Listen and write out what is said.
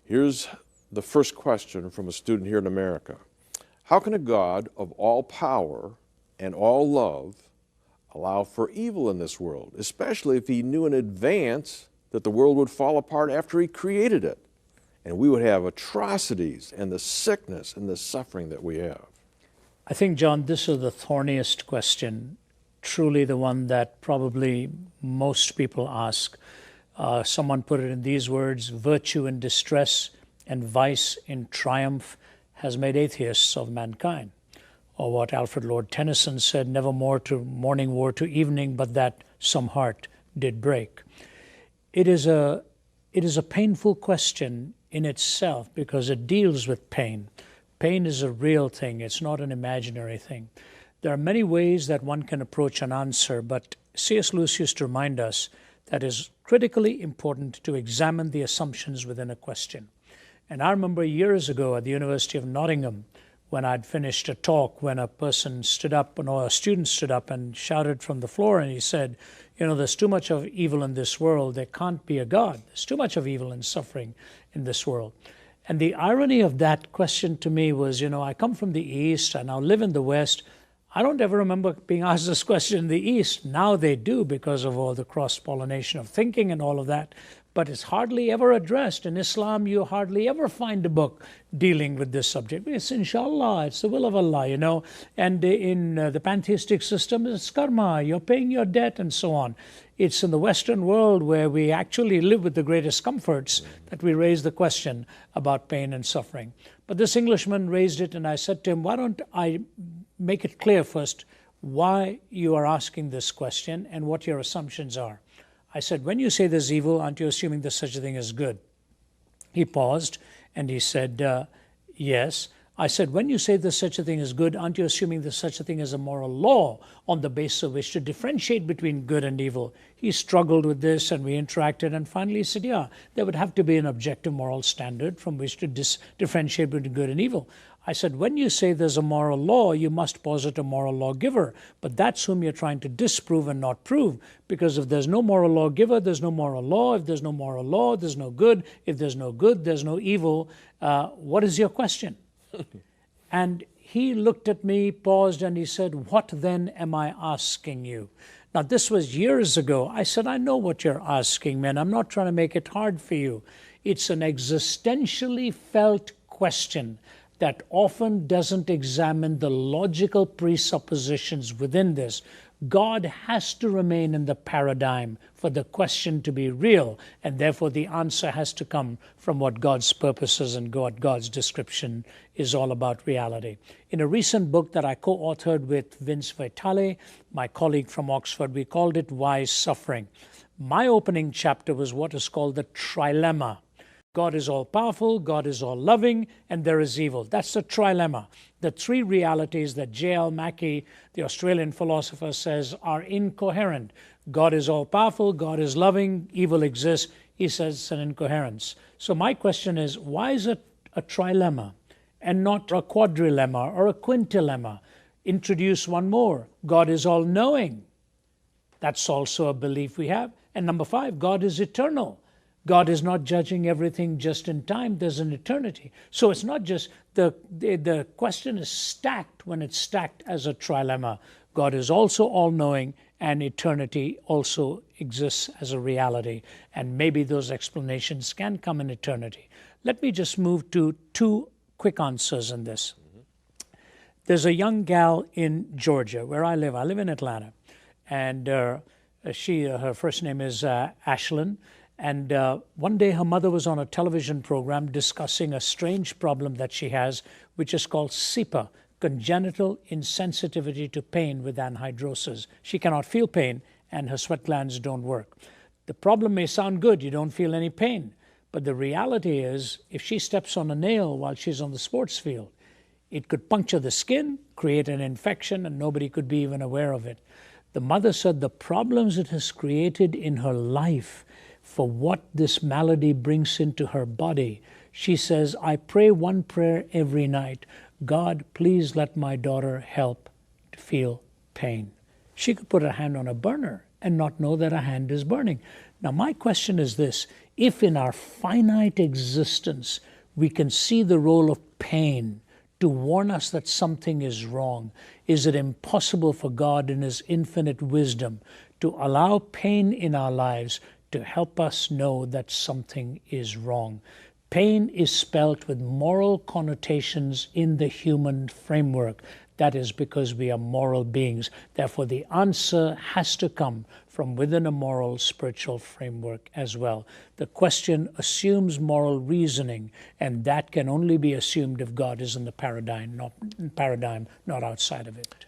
Here's the first question from a student here in America. How can a God of all power and all love allow for evil in this world, especially if he knew in advance that the world would fall apart after he created it, and we would have atrocities and the sickness and the suffering that we have? I think, John, this is the thorniest question, truly the one that probably most people ask. Someone put it in these words: virtue in distress and vice in triumph has made atheists of mankind. Or what Alfred Lord Tennyson said, never more to morning wore to evening, but that some heart did break. It is a painful question in itself because it deals with pain. Pain is a real thing. It's not an imaginary thing. There are many ways that one can approach an answer, but C.S. Lewis used to remind us that it is critically important to examine the assumptions within a question. And I remember years ago at the University of Nottingham, when I'd finished a talk, when a person stood up, or a student stood up and shouted from the floor, and he said, there's too much of evil in this world. There can't be a God. There's too much of evil and suffering in this world. And the irony of that question to me was, I come from the East, I now live in the West. I don't ever remember being asked this question in the East. Now they do because of all the cross-pollination of thinking and all of that. But it's hardly ever addressed. In Islam, you hardly ever find a book dealing with this subject. It's inshallah, it's the will of Allah, And in the pantheistic system, it's karma, you're paying your debt and so on. It's in the Western world where we actually live with the greatest comforts that we raise the question about pain and suffering. But this Englishman raised it, and I said to him, why don't I make it clear first why you are asking this question and what your assumptions are. I said, when you say there's evil, aren't you assuming there's such a thing as good? He paused and he said, yes. I said, when you say there's such a thing as good, aren't you assuming there's such a thing as a moral law on the basis of which to differentiate between good and evil? He struggled with this and we interacted, and finally he said, yeah, there would have to be an objective moral standard from which to differentiate between good and evil. I said, when you say there's a moral law, you must posit a moral lawgiver, but that's whom you're trying to disprove and not prove, because if there's no moral lawgiver, there's no moral law. If there's no moral law, there's no good. If there's no good, there's no evil. What is your question? And he looked at me, paused, and he said, what then am I asking you? Now, this was years ago. I said, I know what you're asking, man. I'm not trying to make it hard for you. It's an existentially felt question that often doesn't examine the logical presuppositions within this. God has to remain in the paradigm for the question to be real, and therefore the answer has to come from what God's purposes and what God's description is all about reality. In a recent book that I co-authored with Vince Vitale, my colleague from Oxford, we called it Why Suffering. My opening chapter was what is called the trilemma. God is all-powerful, God is all-loving, and there is evil. That's the trilemma. The three realities that J.L. Mackie, the Australian philosopher, says are incoherent. God is all-powerful, God is loving, evil exists. He says it's an incoherence. So my question is, why is it a trilemma and not a quadrilemma or a quintilemma? Introduce one more. God is all-knowing. That's also a belief we have. And number 5, God is eternal. God is not judging everything just in time. There's an eternity. So it's not just the question is stacked when it's stacked as a trilemma. God is also all-knowing, and eternity also exists as a reality. And maybe those explanations can come in eternity. Let me just move to 2 quick answers in this. There's a young gal in Georgia where I live. I live in Atlanta. And her first name is Ashlyn. And one day her mother was on a television program discussing a strange problem that she has, which is called CIPA, congenital insensitivity to pain with anhidrosis. She cannot feel pain and her sweat glands don't work. The problem may sound good, you don't feel any pain, but the reality is if she steps on a nail while she's on the sports field, it could puncture the skin, create an infection, and nobody could be even aware of it. The mother said the problems it has created in her life for what this malady brings into her body. She says, I pray one prayer every night. God, please let my daughter help feel pain. She could put her hand on a burner and not know that her hand is burning. Now, my question is this: if in our finite existence we can see the role of pain to warn us that something is wrong, is it impossible for God in His infinite wisdom to allow pain in our lives to help us know that something is wrong? Pain is spelt with moral connotations in the human framework. That is because we are moral beings. Therefore, the answer has to come from within a moral, spiritual framework as well. The question assumes moral reasoning, and that can only be assumed if God is in the paradigm, not outside of it.